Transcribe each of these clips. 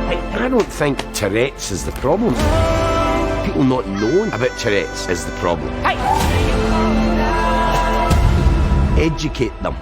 I don't think Tourette's is the problem. People not knowing about Tourette's is the problem. Educate them.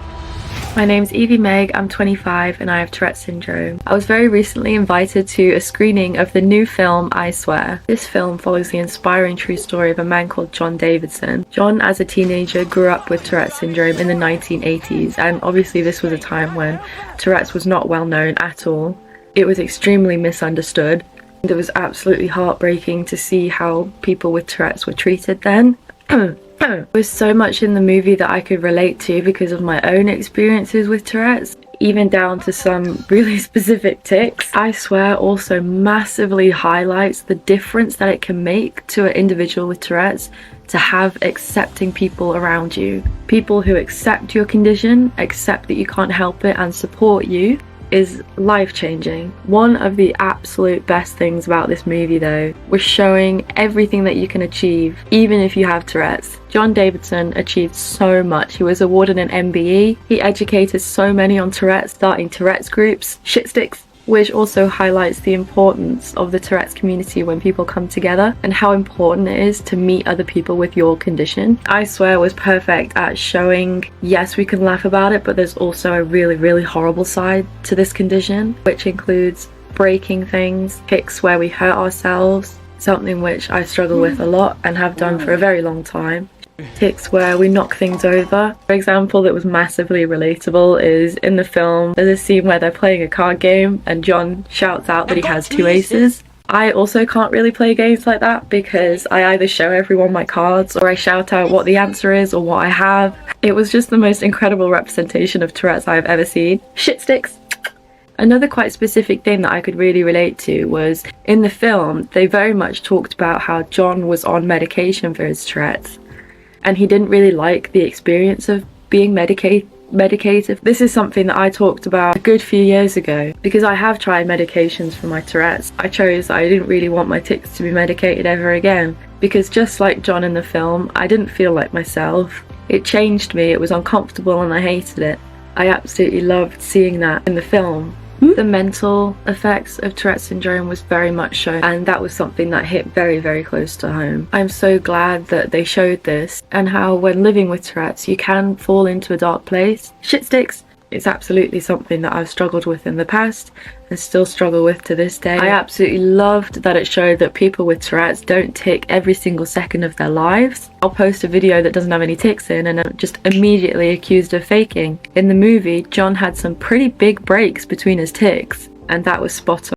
My name's Evie Meg, I'm 25 and I have Tourette syndrome. I was very recently invited to a screening of the new film, I Swear. This film follows the inspiring true story of a man called John Davidson. John, as a teenager, grew up with Tourette syndrome in the 1980s, and obviously this was a time when Tourette's was not well known at all. It was extremely misunderstood. It was absolutely heartbreaking to see how people with Tourette's were treated then. There was so much in the movie that I could relate to because of my own experiences with Tourette's, even down to some really specific tics. I Swear also massively highlights the difference that it can make to an individual with Tourette's to have accepting people around you. People who accept your condition, accept that you can't help it and support you, is life-changing. One of the absolute best things about this movie though was showing everything that you can achieve even if you have Tourette's. John Davidson achieved so much. He was awarded an MBE. He educated so many on Tourette's, starting Tourette's groups, shit sticks, which also highlights the importance of the Tourette's community when people come together and how important it is to meet other people with your condition. I Swear was perfect at showing, yes, we can laugh about it, but there's also a really, really horrible side to this condition, which includes breaking things, tics where we hurt ourselves, something which I struggle with a lot and have done for a very long time. Tics where we knock things over. For example, that was massively relatable is in the film there's a scene where they're playing a card game and John shouts out that he has 2 aces. I also can't really play games like that because I either show everyone my cards or I shout out what the answer is or what I have. It was just the most incredible representation of Tourette's I've ever seen. Shit sticks! Another quite specific thing that I could really relate to was in the film they very much talked about how John was on medication for his Tourette's. And he didn't really like the experience of being medicated. This is something that I talked about a good few years ago because I have tried medications for my Tourette's. I chose that I didn't really want my tics to be medicated ever again because just like John in the film, I didn't feel like myself. It changed me, it was uncomfortable and I hated it. I absolutely loved seeing that in the film. The mental effects of Tourette syndrome was very much shown, and that was something that hit very, very close to home. I'm so glad that they showed this and how when living with Tourette's you can fall into a dark place. Shit sticks! It's absolutely something that I've struggled with in the past and still struggle with to this day. I absolutely loved that it showed that people with Tourette's don't tic every single second of their lives. I'll post a video that doesn't have any tics in and I'm just immediately accused of faking. In the movie, John had some pretty big breaks between his tics and that was spot on.